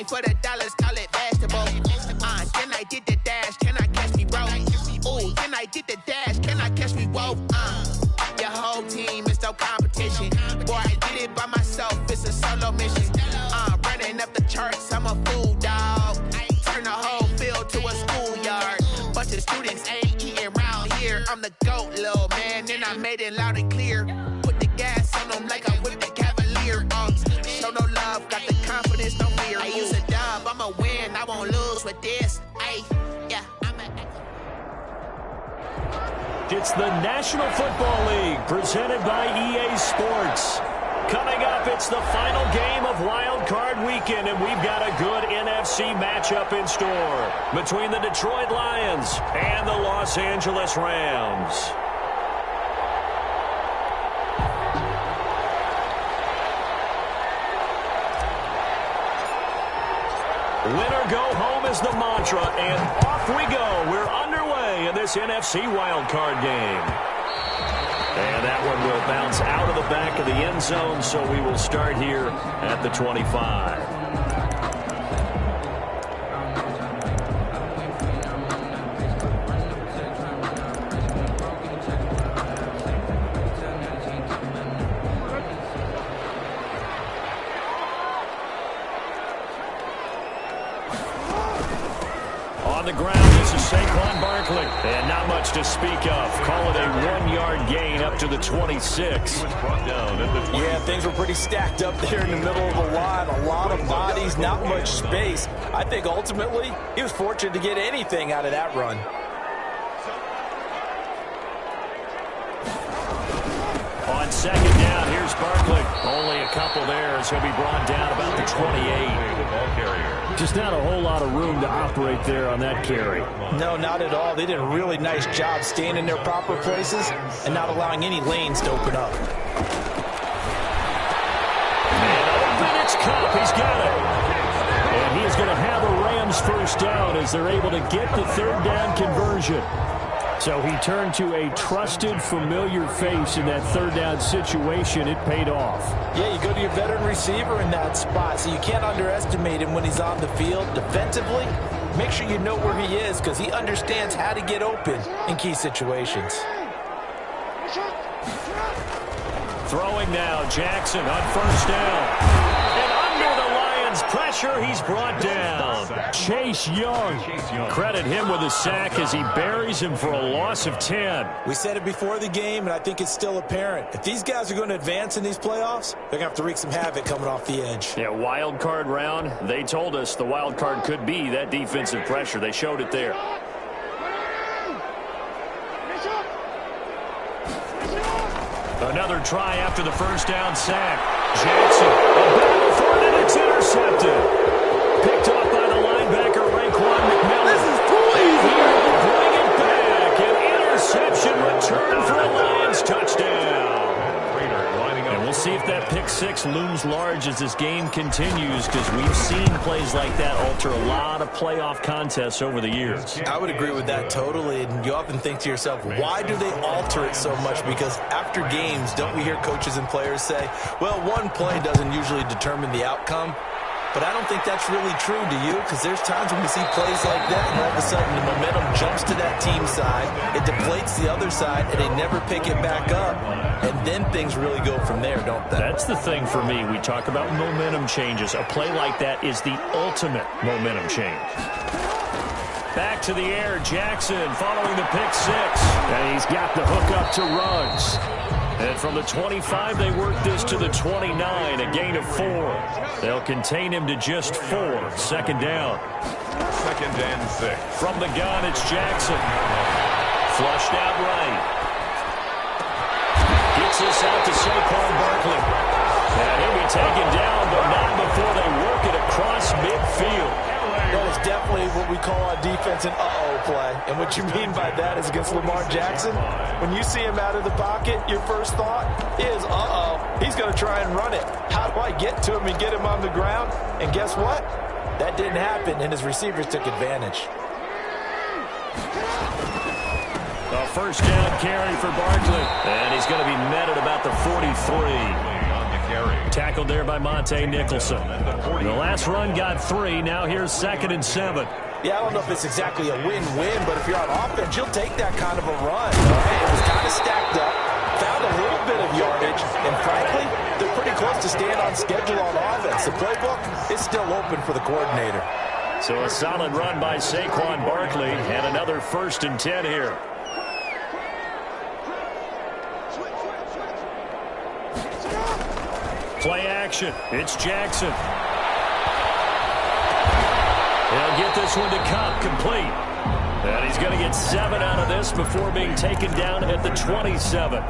Anything for the dollars, call it basketball. Can I get the dash? Can I catch me, bro? Ooh, can I get the dash? Can I catch me, whoa? Your whole team is no competition. Boy, I did it by myself, it's a solo mission. Running up the charts, I'm a fool, dog. Turn the whole field to a schoolyard. Bunch of students ain't eating round here. I'm the GOAT, little man, and I made it loud and clear. Put the gas on them like I'm with the Cavalier. Show no love, got the confidence, no fear. I use a dub, I'ma win, I won't lose with this. Yeah, It's the National Football League presented by EA Sports. Coming up, it's the final game of Wild Card Weekend, and we've got a good NFC matchup in store between the Detroit Lions and the Los Angeles Rams. Winner go home is the mantra, and off we go. We're underway in this NFC wildcard game. And that one will bounce out of the back of the end zone, so we will start here at the 25. On the ground, this is Saquon Barkley. And not much to speak of. Call it a 1-yard gain up to the 26. Yeah, things were pretty stacked up there in the middle of the line. A lot of bodies, not much space. I think ultimately he was fortunate to get anything out of that run. On second down, here's Barkley. Only a couple there as he'll be brought down about the 28. Just not a whole lot of room to operate there on that carry. No, not at all. They did a really nice job staying in their proper places and not allowing any lanes to open up. And open, it's Cup. He's got it. And he's going to have a Rams first down as they're able to get the third down conversion. So he turned to a trusted, familiar face in that third down situation. It paid off. Yeah, you go to your veteran receiver in that spot, so you can't underestimate him when he's on the field. Defensively, make sure you know where he is because he understands how to get open in key situations. Throwing now, Jackson on first down. And under the Lions' pressure, he's brought down. Chase Young. Credit him with a sack as he buries him for a loss of 10. We said it before the game, and I think it's still apparent. If these guys are going to advance in these playoffs, they're going to have to wreak some havoc coming off the edge. Yeah, wild card round. They told us the wild card could be that defensive pressure. They showed it there. Another try after the first down sack. Jackson, a battle for it, and it's intercepted. Picked off by the linebacker, Raekwon McMillan. This is poison. Here to bring it back. An interception return for a Lions touchdown. And we'll see if that pick six looms large as this game continues, because we've seen plays like that alter a lot of playoff contests over the years. I would agree with that totally, and you often think to yourself, why do they alter it so much? Because after games, don't we hear coaches and players say, well, one play doesn't usually determine the outcome? But I don't think that's really true, do you? Because there's times when we see plays like that, and all of a sudden the momentum jumps to that team side, it deflates the other side, and they never pick it back up. And then things really go from there, don't they? That's the thing for me. We talk about momentum changes. A play like that is the ultimate momentum change. Back to the air, Jackson following the pick six. And he's got the hook up to Ruggs. And from the 25, they work this to the 29, a gain of 4. They'll contain him to just 4. Second down. 2nd and 6. From the gun, it's Jackson. Flushed out right. Gets this out to Saquon Barkley. And he'll be taken down, but not before they work it across midfield. That is definitely what we call a defense an uh-oh play. And what you mean by that is against Lamar Jackson, when you see him out of the pocket, your first thought is, uh-oh, he's going to try and run it. How do I get to him and get him on the ground? And guess what? That didn't happen, and his receivers took advantage. A first down carry for Barkley. And he's going to be met at about the 43. Tackled there by Monte Nicholson. The last run got 3. Now here's 2nd and 7. Yeah, I don't know if it's exactly a win-win, but if you're on offense, you'll take that kind of a run. Hey, it was kind of stacked up, found a little bit of yardage, and frankly, they're pretty close to staying on schedule on offense. The playbook is still open for the coordinator. So a solid run by Saquon Barkley, and another 1st and 10 here. Play action. It's Jackson. He'll get this one to Cup, complete. And he's going to get 7 out of this before being taken down at the 27.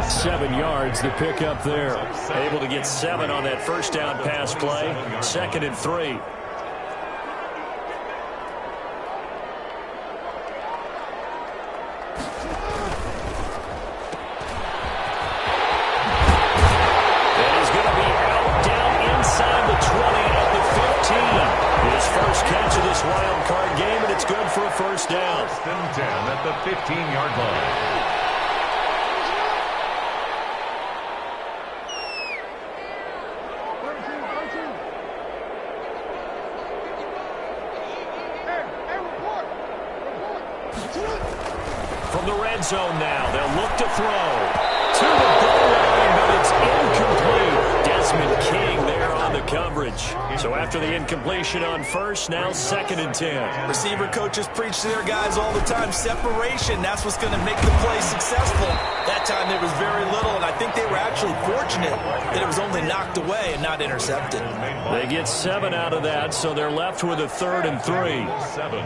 7 yards, the pickup there. Able to get 7 on that first down pass play. 2nd and 3. Wild card game, and it's good for a first down. 1st and 10 at the 15-yard line. From the red zone now, they'll look to throw to the goal line, but it's incomplete. Desmond King there on the coverage. So after the incompletion on first, now 2nd and 10. Receiver coaches preach to their guys all the time. Separation, that's what's going to make the play successful. That time there was very little, and I think they were actually fortunate that it was only knocked away and not intercepted. They get 7 out of that, so they're left with a 3rd and 3. 7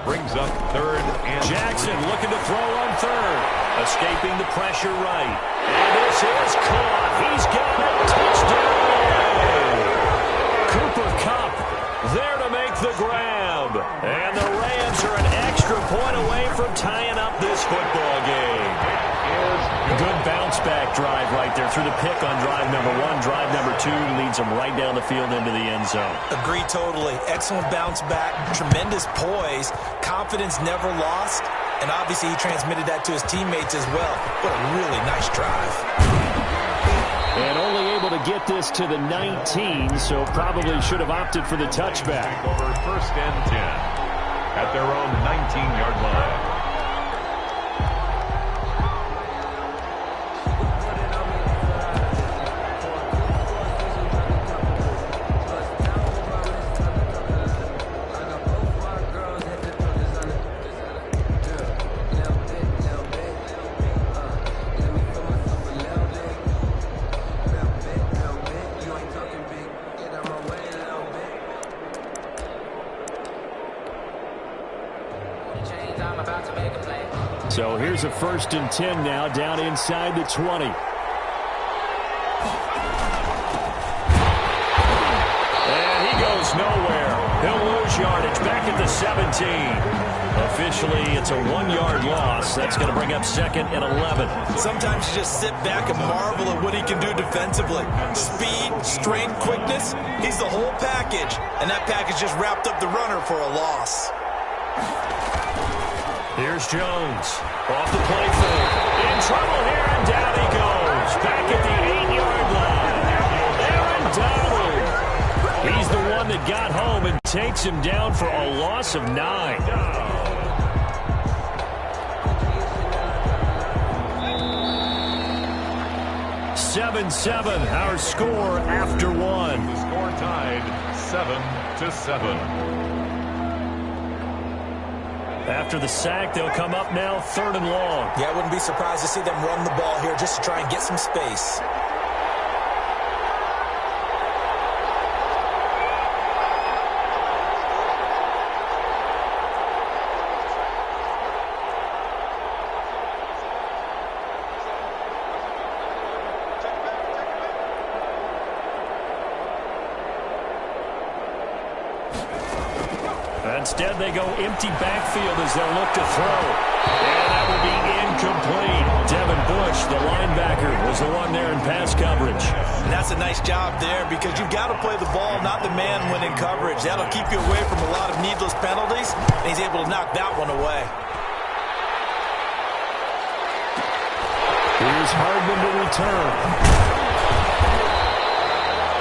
brings up 3rd and Jackson looking to throw on 3rd. Escaping the pressure right. And this is caught. He's got a touchdown. Cooper Kupp there to make the grab. And the Rams are an extra point away from tying up this football game. Good bounce-back drive right there through the pick on drive number 1. Drive number 2 leads them right down the field into the end zone. Agree totally. Excellent bounce back, tremendous poise, confidence never lost, and obviously he transmitted that to his teammates as well. What a really nice drive. And only able to get this to the 19, so probably should have opted for the touchback. Over 1st and 10 at their own 19-yard line. So here's a 1st and 10 now, down inside the 20. And he goes nowhere. He'll lose yardage back at the 17. Officially, it's a 1-yard loss. That's going to bring up 2nd and 11. Sometimes you just sit back and marvel at what he can do defensively. Speed, strength, quickness, he's the whole package. And that package just wrapped up the runner for a loss. Here's Jones. Off the play fake. In trouble here, and down he goes. Back at the 8-yard line. Aaron Donald. He's the one that got home and takes him down for a loss of 9. 7-7, our score after 1. The score tied 7-7. After the sack, they'll come up now 3rd and long. Yeah, I wouldn't be surprised to see them run the ball here just to try and get some space. Instead, they go empty backfield as they'll look to throw. And that will be incomplete. Devin Bush, the linebacker, was the one there in pass coverage. And that's a nice job there because you've got to play the ball, not the man when in coverage. That'll keep you away from a lot of needless penalties, and he's able to knock that one away. Here's Hardman to return.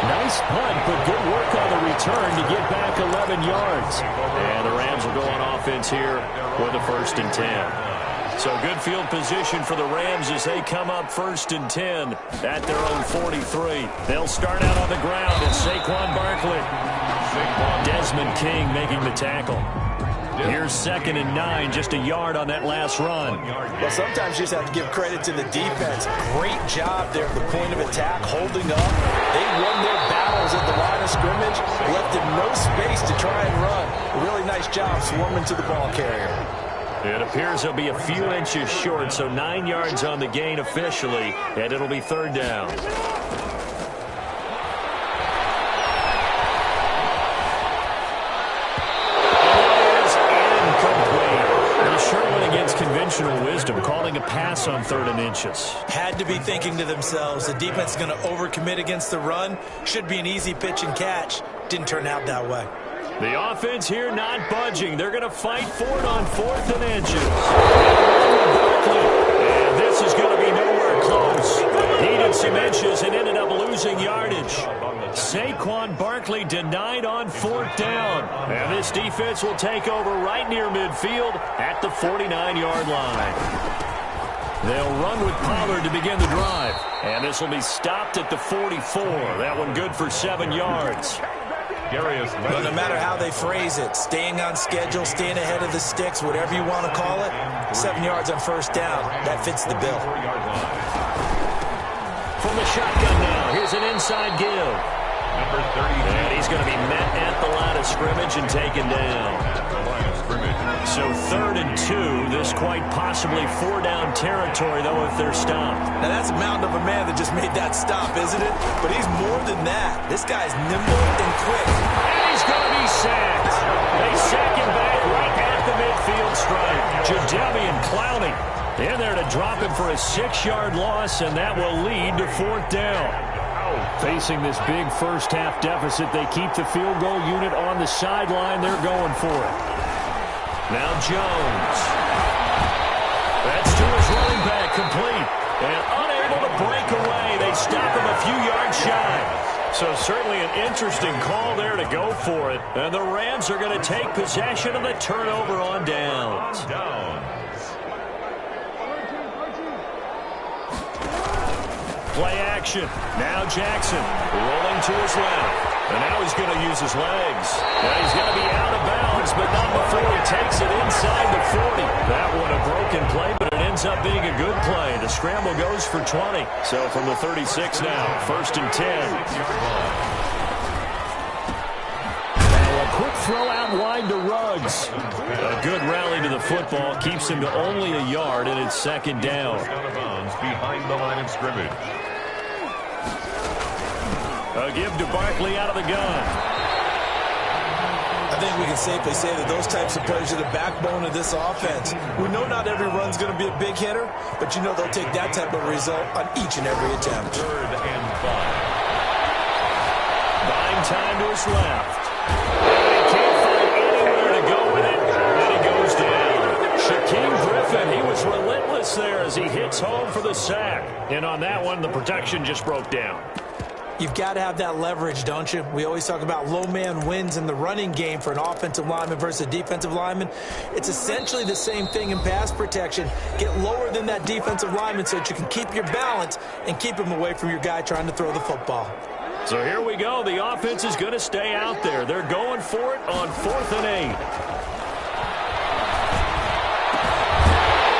Nice punt, but good work on the return to get back 11 yards. And the Rams will go on offense here with a 1st and 10. So good field position for the Rams as they come up 1st and 10 at their own 43. They'll start out on the ground. It's Saquon Barkley. Desmond King making the tackle. Here's 2nd and 9, just a yard on that last run. Well, sometimes you just have to give credit to the defense. Great job there at the point of attack, holding up. They won their battles at the line of scrimmage, left them no space to try and run. A really nice job swarming to the ball carrier. It appears they'll be a few inches short, so 9 yards on the gain officially, and it'll be 3rd down. Conventional wisdom, calling a pass on 3rd and inches. Had to be thinking to themselves, the defense is going to overcommit against the run. Should be an easy pitch and catch. Didn't turn out that way. The offense here not budging. They're going to fight for it on 4th and inches. And this is going to be nowhere close. Needed some inches and ended up losing yardage. Saquon Barkley denied on 4th down. And this defense will take over right near midfield at the 49-yard line. They'll run with Pollard to begin the drive. And this will be stopped at the 44. That one good for 7 yards. But no matter how they phrase it, staying on schedule, staying ahead of the sticks, whatever you want to call it, 7 yards on 1st down. That fits the bill. From the shotgun now, here's an inside give. Number 30. And he's going to be met at the line of scrimmage and taken down. So 3rd and 2. This quite possibly 4-down territory, though, if they're stopped. Now, that's a mountain of a man that just made that stop, isn't it? But he's more than that. This guy's nimble and quick. And he's going to be sacked. They sack him back right at the midfield stripe. Jadeveon Clowney in there to drop him for a 6-yard loss, and that will lead to 4th down. Facing this big first-half deficit, they keep the field goal unit on the sideline. They're going for it. Now Jones. That's to his running back, complete. And unable to break away. They stop him a few yards shy. So certainly an interesting call there to go for it. And the Rams are going to take possession of the turnover on downs. Play action. Now Jackson rolling to his left. And now he's going to use his legs. And he's going to be out of bounds, but not before he takes it inside the 40. That one a broken play, but it ends up being a good play. The scramble goes for 20. So from the 36 now, 1st and 10. A quick throw out wide to Ruggs. A good rally to the football keeps him to only a yard, and it's 2nd down. Behind the line of scrimmage. A give to Barkley out of the gun. I think we can safely say that those types of plays are the backbone of this offense. We know not every run's going to be a big hitter, but you know they'll take that type of result on each and every attempt. 3rd and 5. Buying time to his left. He can't find anywhere to go with it, and he goes down. Shaquem Griffin, he was relentless there as he hits home for the sack. And on that one, the protection just broke down. You've got to have that leverage, don't you? We always talk about low man wins in the running game for an offensive lineman versus a defensive lineman. It's essentially the same thing in pass protection. Get lower than that defensive lineman so that you can keep your balance and keep him away from your guy trying to throw the football. So here we go. The offense is going to stay out there. They're going for it on 4th and 8.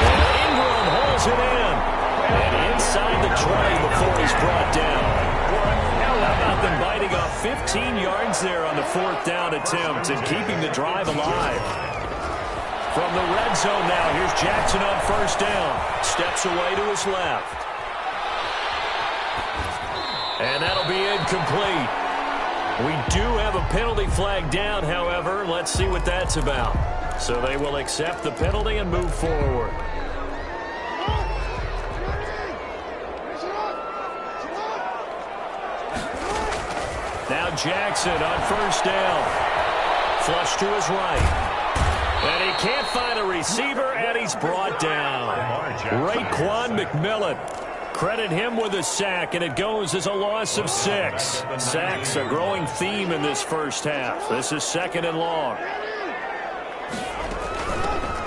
And Ingram holds it in. And inside the 20 before he's brought down. How about them biting off 15 yards there on the 4th down attempt and keeping the drive alive? From the red zone now, here's Jackson on 1st down. Steps away to his left. And that'll be incomplete. We do have a penalty flag down, however. Let's see what that's about. So they will accept the penalty and move forward. Now Jackson on 1st down. Flush to his right. And he can't find a receiver, and he's brought down. Raekwon McMillan Credit him with a sack, and it goes as a loss of 6. Sacks, a growing theme in this first half. This is 2nd and long.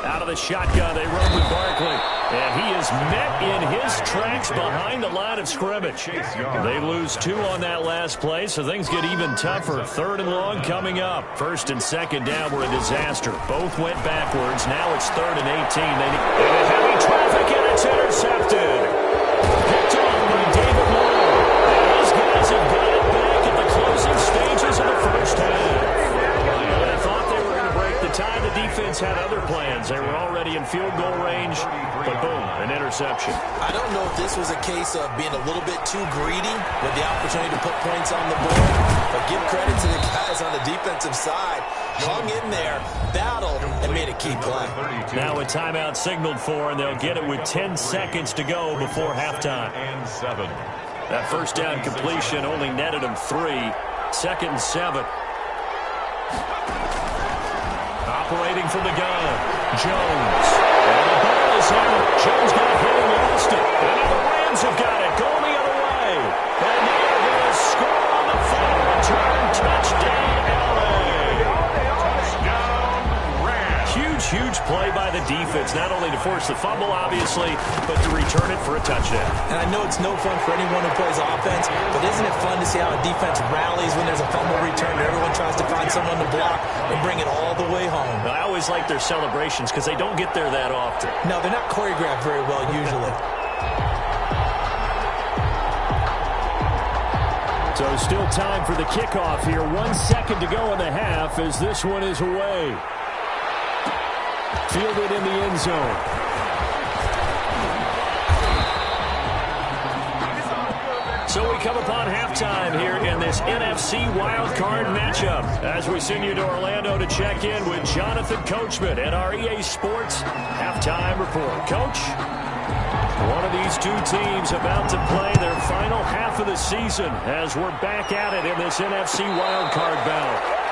Out of the shotgun, they run with Barkley. And he is met in his tracks behind the line of scrimmage. They lose 2 on that last play, so things get even tougher. 3rd and long coming up. 1st and 2nd down were a disaster. Both went backwards. Now it's 3rd and 18. They need heavy traffic, and it's intercepted. Picked off by David Moore. And these guys have got it back at the closing stages of the first half. They thought they were going to break the tie. The defense had other plans. They were already in field goal range, but boom, an interception. I don't know if this was a case of being a little bit too greedy with the opportunity to put points on the board, but give credit to the guys on the defensive side. Hung in there, battled, and made a key play. Now a timeout signaled for, and they'll get it with 10 seconds to go before halftime. That first down completion only netted them 3. 2nd and 7. Operating from the gun, Jones. And the ball is out. Jones got hit and lost it. And now the Rams have got it. Going the other way. And they are going to score on the final return. Touchdown, LA. Huge play by the defense, not only to force the fumble, obviously, but to return it for a touchdown. And I know it's no fun for anyone who plays offense, but isn't it fun to see how a defense rallies when there's a fumble return and everyone tries to find someone to block and bring it all the way home? I always like their celebrations because they don't get there that often. No, they're not choreographed very well usually. So still time for the kickoff here. 1 second to go in the half as this one is away. Fielded in the end zone. So we come upon halftime here in this NFC wildcard matchup as we send you to Orlando to check in with Jonathan Coachman at our EA Sports Halftime Report. Coach, one of these two teams about to play their final half of the season as we're back at it in this NFC wildcard bout.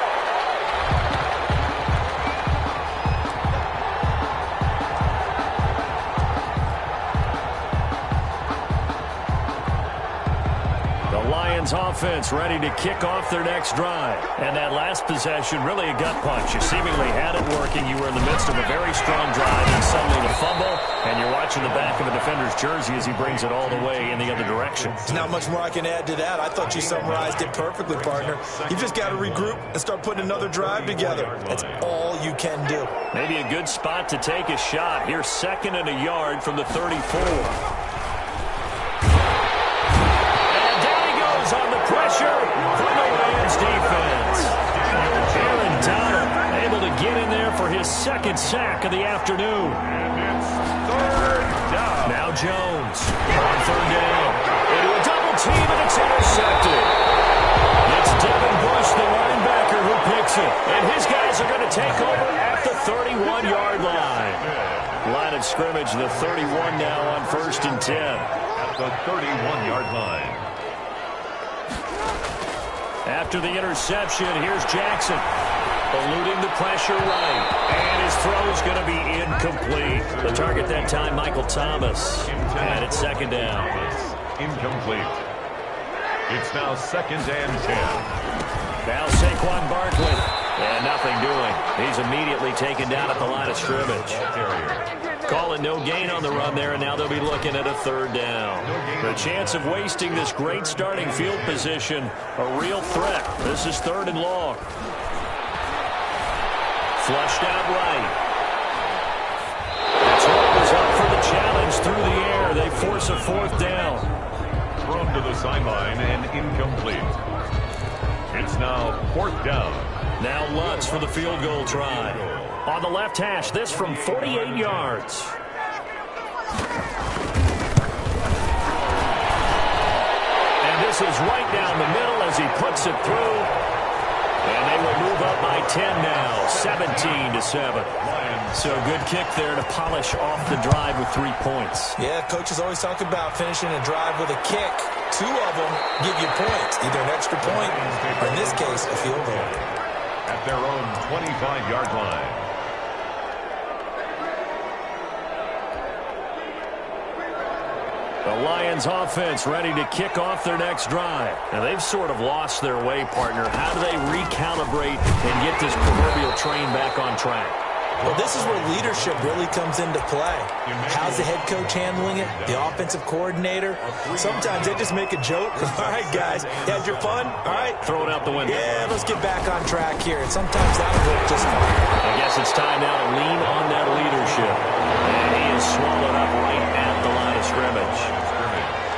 Offense ready to kick off their next drive. And that last possession, really a gut punch. You seemingly had it working. You were in the midst of a very strong drive and suddenly the fumble, and you're watching the back of a defender's jersey as he brings it all the way in the other direction. There's not much more I can add to that. I thought you summarized it perfectly, partner. You've just got to regroup and start putting another drive together. That's all you can do. Maybe a good spot to take a shot. Here's 2nd and a yard from the 34. On the pressure from the Rams defense. Aaron Donald able to get in there for his 2nd sack of the afternoon. And it's 3rd down. Now Jones on 3rd down. Into a double team, and it's intercepted. It's Devin Bush, the linebacker, who picks it. And his guys are going to take over at the 31-yard line. Line of scrimmage, the 31 now on 1st and 10. At the 31-yard line. After the interception, here's Jackson. Eluding the pressure right. And his throw is going to be incomplete. The target that time, Michael Thomas. And it's 2nd down. Incomplete. It's now 2nd and 10. Now Saquon Barkley. And nothing doing. He's immediately taken down at the line of scrimmage. Calling no gain on the run there, and now they'll be looking at a 3rd down. The chance of wasting this great starting field position, a real threat. This is 3rd and long. Flushed out right. The throw is up for the challenge through the air. They force a 4th down. Thrown to the sideline and incomplete. It's now 4th down. Now Lutz for the field goal try. On the left hash, this from 48 yards. And this is right down the middle as he puts it through. And they will move up by 10 now, 17-7. So good kick there to polish off the drive with 3 points. Yeah, coaches always talk about finishing a drive with a kick. 2 of them give you points, either an extra point or in this case, a field goal. At their own 25-yard line. The Lions offense ready to kick off their next drive. And they've sort of lost their way, partner. How do they recalibrate and get this proverbial train back on track? Well, this is where leadership really comes into play. How's the head coach handling it? The offensive coordinator? Sometimes they just make a joke. All right, guys, you had your fun? All right. Throw it out the window. Yeah, let's get back on track here. And sometimes that'll work just fine. I guess it's time now to lean on that leadership. And he is swallowed up right at the line of scrimmage.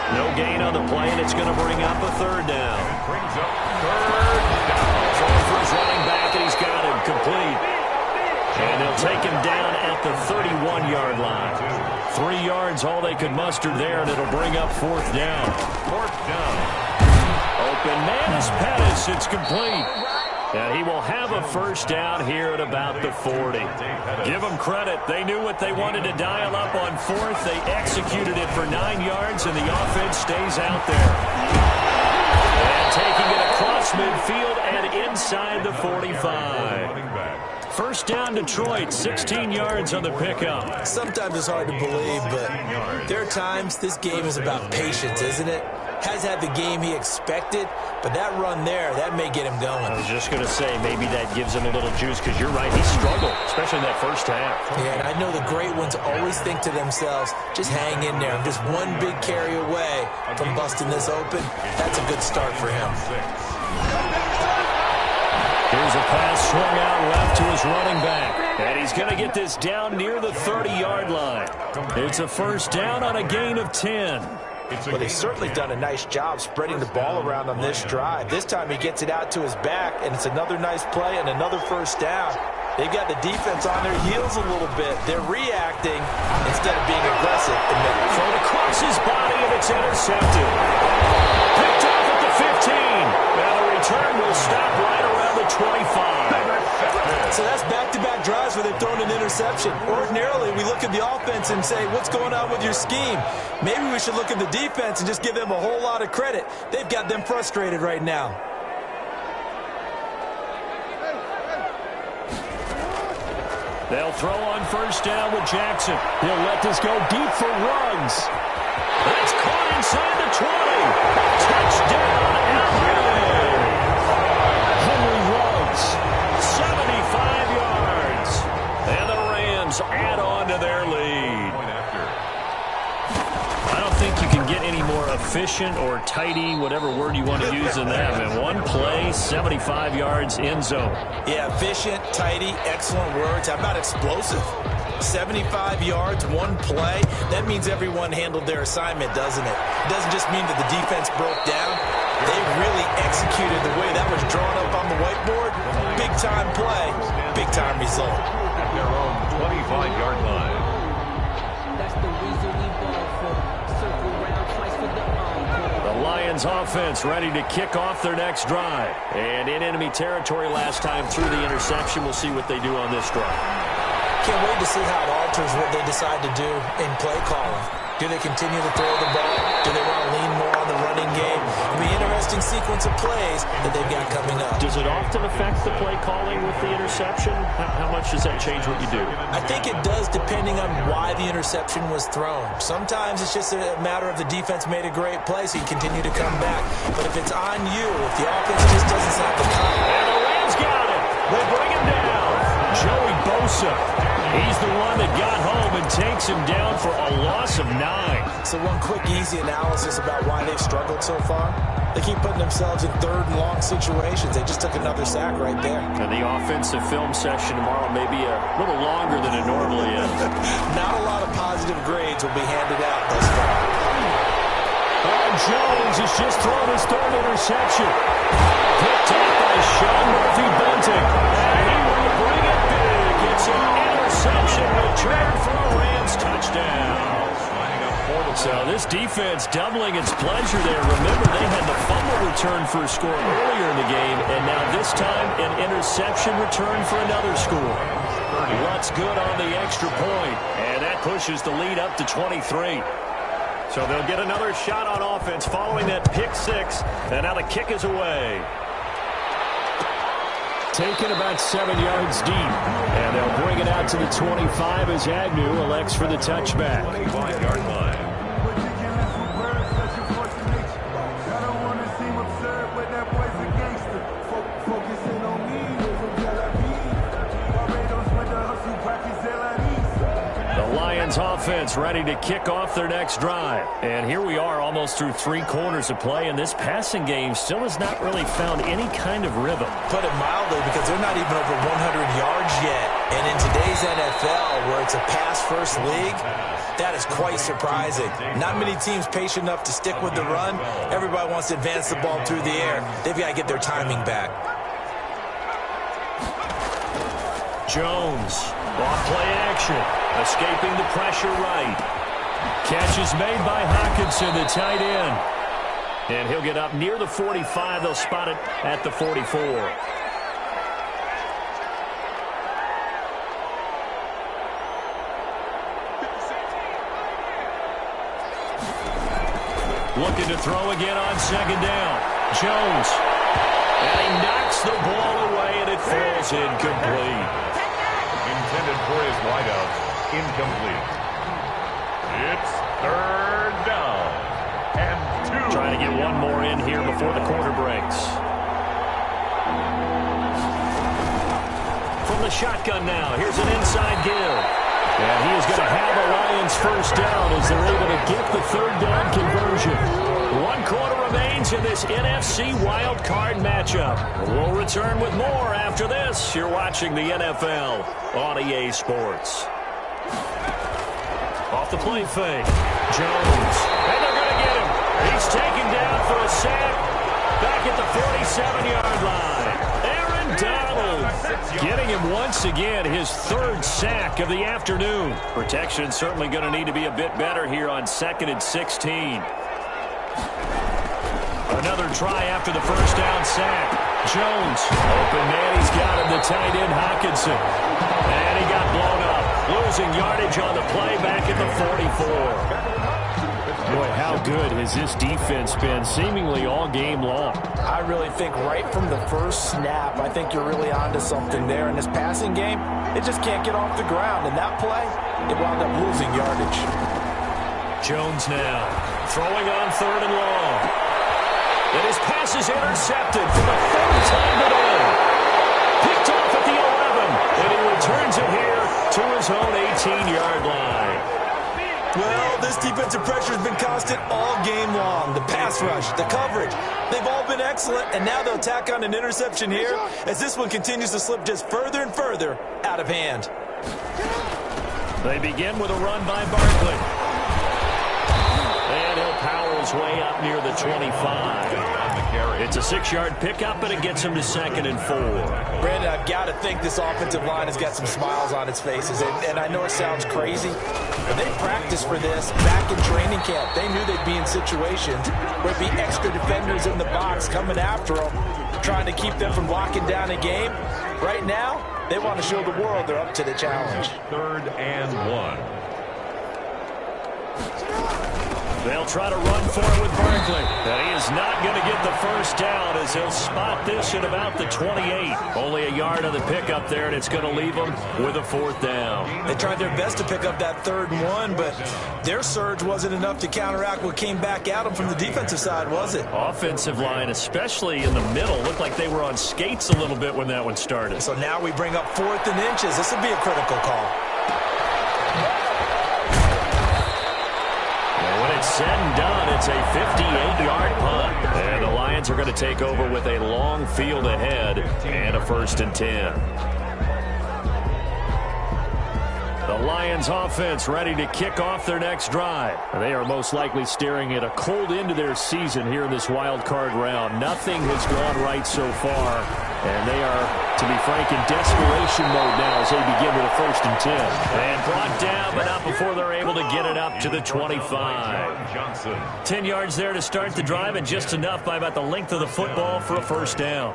No gain on the play, and it's going to bring up a third down. Brings up third down. Throwing for his running back, and he's got him complete. And they'll take him down at the 31-yard line. 3 yards, all they could muster there, and it'll bring up fourth down. Fourth down. Open man is Pettis. It's complete. And he will have a first down here at about the 40. Give them credit. They knew what they wanted to dial up on fourth. They executed it for 9 yards, and the offense stays out there. And taking it across midfield and inside the 45. First down, Detroit, 16 yards on the pickup. Sometimes it's hard to believe, but there are times this game is about patience, isn't it? Has had the game he expected, but that run there, that may get him going. I was just going to say, maybe that gives him a little juice, because you're right, he struggled, especially in that first half. Yeah, and I know the great ones always think to themselves, just hang in there. I'm just one big carry away from busting this open. That's a good start for him. Here's a pass swung out left to his running back. And he's going to get this down near the 30-yard line. It's a first down on a gain of 10. Well, they've certainly done a nice job spreading the ball around on this drive. This time he gets it out to his back, and it's another nice play and another first down. They've got the defense on their heels a little bit. They're reacting instead of being aggressive. Thrown across his body, and it's intercepted. Picked off at the 15. Now the return will stop right around the 25. So that's back-to-back drives where they've thrown an interception. Ordinarily, we look at the offense and say, what's going on with your scheme? Maybe we should look at the defense and just give them a whole lot of credit. They've got them frustrated right now. They'll throw on first down with Jackson. He'll let this go deep for Ruggs. That's caught inside the 20. Touchdown, Henry. Henry Ruggs, 75 yards. And the Rams add on to their lead. I don't think you can get any more efficient or tidy, whatever word you want to use in that. Man, one play, 75 yards, end zone. Yeah, efficient, tidy, excellent words. How about explosive? 75 yards, one play. That means everyone handled their assignment, doesn't it? It doesn't just mean that the defense broke down. They really executed the way that was drawn up on the whiteboard. Big-time play, big-time result. At their own 25-yard line. Lions offense ready to kick off their next drive. And in enemy territory last time through the interception. We'll see what they do on this drive. Can't wait to see how it alters what they decide to do in play calling. Do they continue to throw the ball? Do they want to lean more on the running game? It'll be an interesting sequence of plays that they've got coming up. Does it often affect the play calling with the interception? How much does that change what you do? I think it does, depending on why the interception was thrown. Sometimes it's just a matter of the defense made a great play, so you continue to come back. But if it's on you, if the offense just doesn't have the time. And the Rams got it. They bring him down. Joey Bosa. He's the one that got home and takes him down for a loss of 9. So one quick, easy analysis about why they've struggled so far. They keep putting themselves in third and long situations. They just took another sack right there. And the offensive film session tomorrow may be a little longer than it normally is. Not a lot of positive grades will be handed out thus far. Jones has just thrown his third interception. Picked up by Sean Murphy-Bunting. And he will bring it big. It's an interception return for a Rams touchdown. So this defense doubling its pleasure there. Remember, they had the fumble return for a score earlier in the game, and now this time an interception return for another score. What's good on the extra point, and that pushes the lead up to 23. So they'll get another shot on offense following that pick six, and now the kick is away. Taken about 7 yards deep, and they'll bring it out to the 25 as Agnew elects for the touchback. 25-yard line. offense ready to kick off their next drive. And here we are almost through 3 quarters of play, and this passing game still has not really found any kind of rhythm. Put it mildly, because they're not even over 100 yards yet. And in today's NFL, where it's a pass-first league, that is quite surprising. Not many teams patient enough to stick with the run. Everybody wants to advance the ball through the air. They've got to get their timing back. Jones, off play action, escaping the pressure right. Catch is made by Hockenson, the tight end. And he'll get up near the 45. They'll spot it at the 44. Looking to throw again on second down. Jones. And he knocks the ball away, and it falls incomplete. Intended for his wideout. Incomplete. It's third down. And 2. Trying to get one more in here before the quarter breaks. From the shotgun now, here's an inside give. And he is going to have a Lions first down as they're able to get the third down conversion. 1 quarter remains in this NFC wild card matchup. We'll return with more after this. You're watching the NFL on EA Sports. Off the play fake. Jones. And they're going to get him. He's taken down for a sack. Back at the 47-yard line. Aaron Donald getting him once again, his 3rd sack of the afternoon. Protection certainly going to need to be a bit better here on 2nd and 16. Another try after the first down sack. Jones. Open man, he's got him, the tight end Hockenson. And he got blown up. Losing yardage on the play back at the 44. Boy, how good has this defense been seemingly all game long? I really think right from the first snap, I think you're really onto something there. In this passing game, it just can't get off the ground. And that play, it wound up losing yardage. Jones now throwing on 3rd and long. And his pass is intercepted for the 3rd time today. Picked off at the 11. And he returns it here to his own 18-yard line. Well, this defensive pressure has been constant all game long. The pass rush, the coverage, they've all been excellent, and now they'll tack on an interception here as this one continues to slip just further and further out of hand. They begin with a run by Barkley. And he'll power his way up near the 25. It's a 6-yard pickup, and it gets him to 2nd and 4. Brandon, I've got to think this offensive line has got some smiles on its faces. And I know it sounds crazy, but they practiced for this back in training camp. They knew they'd be in situations where there'd be extra defenders in the box coming after them, trying to keep them from locking down a game. Right now, they want to show the world they're up to the challenge. 3rd and 1. They'll try to run for it with Barkley. And he is not going to get the first down as he'll spot this at about the 28. Only a yard on the pickup there, and it's going to leave them with a 4th down. They tried their best to pick up that 3rd and 1, but their surge wasn't enough to counteract what came back at them from the defensive side, was it? Offensive line, especially in the middle, looked like they were on skates a little bit when that one started. So now we bring up 4th and inches. This would be a critical call. It's said and done, it's a 58-yard punt. And the Lions are going to take over with a long field ahead and a 1st and 10. The Lions offense ready to kick off their next drive. They are most likely staring at a cold end to their season here in this wild card round. Nothing has gone right so far, and they are, to be frank, in desperation mode now as they begin with a 1st and 10. And brought down, but not before they're able to get it up to the 25. 10 yards there to start the drive, and just enough by about the length of the football for a 1st down.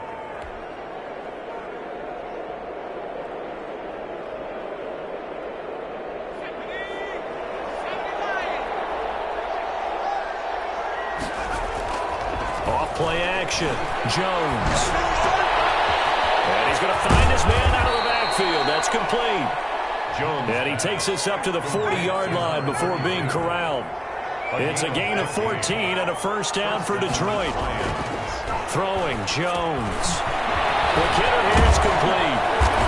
Play action. Jones. And he's going to find his man out of the backfield. That's complete. Jones. And he takes us up to the 40-yard line before being corralled. It's a gain of 14 and a 1st down for Detroit. Throwing Jones. The kidder here is complete.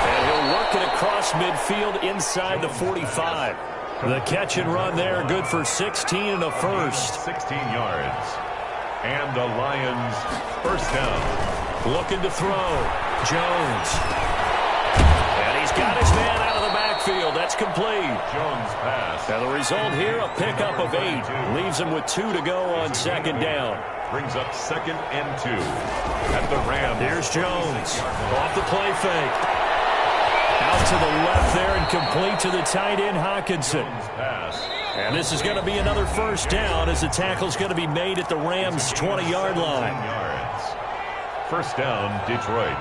And he'll work it across midfield inside the 45. The catch and run there, good for 16 and a first. 16 yards. And the Lions first down. Looking to throw. Jones. And he's got his man out of the backfield. That's complete. Jones pass. Now the result here, a pickup of 8. Leaves him with 2 to go on second down. Brings up 2nd and 2 at the Rams. Here's Jones. Off the play fake. Out to the left there and complete to the tight end, Hawkinson. And this is going to be another first down as the tackle's going to be made at the Rams' 20-yard line. First down, Detroit.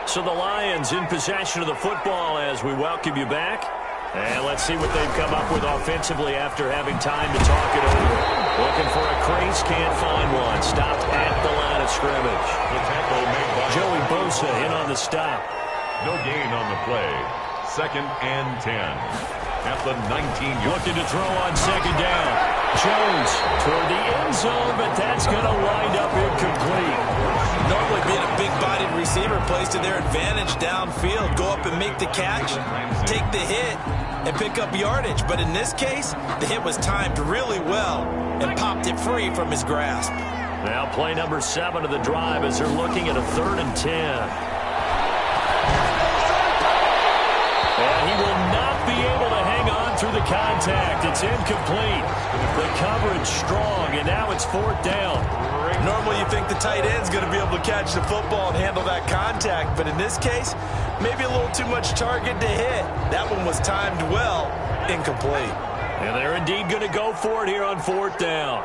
So the Lions in possession of the football as we welcome you back. And let's see what they've come up with offensively after having time to talk it over. Looking for a crease, can't find one. Stopped at the line of scrimmage. The tackle made by Joey Bosa in on the stop. No gain on the play. 2nd and 10 at the 19. Looking to throw on second down. Jones toward the end zone, but that's going to wind up incomplete. Normally being a big-bodied receiver plays to their advantage downfield. Go up and make the catch, take the hit, and pick up yardage. But in this case, the hit was timed really well and popped it free from his grasp. Now play number 7 of the drive as they're looking at a 3rd and 10. And he will not be able to hang on through the contact. It's incomplete. The coverage strong, and now it's 4th down. Normally you think the tight end's going to be able to catch the football and handle that contact, but in this case, maybe a little too much target to hit. That one was timed well, incomplete. And they're indeed going to go for it here on 4th down.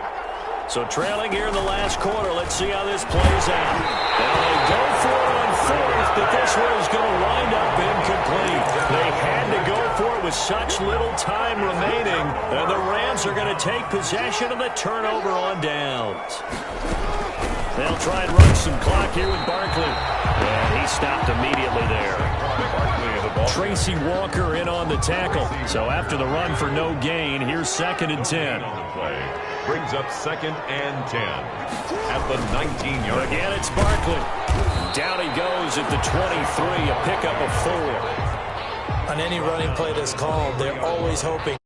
So trailing here in the last quarter, let's see how this plays out. Now they go for it on 4th, but this one is going to wind up incomplete. They had to go for it with such little time remaining, and the Rams are going to take possession of the turnover on downs. They'll try and run some clock here with Barkley. And he stopped immediately there. Tracy Walker in on the tackle. So after the run for no gain, here's 2nd and 10. Brings up 2nd and 10 at the 19-yard. Again, it's Barkley. Down he goes at the 23, a pickup of 4. On any running play that's called, they're always hoping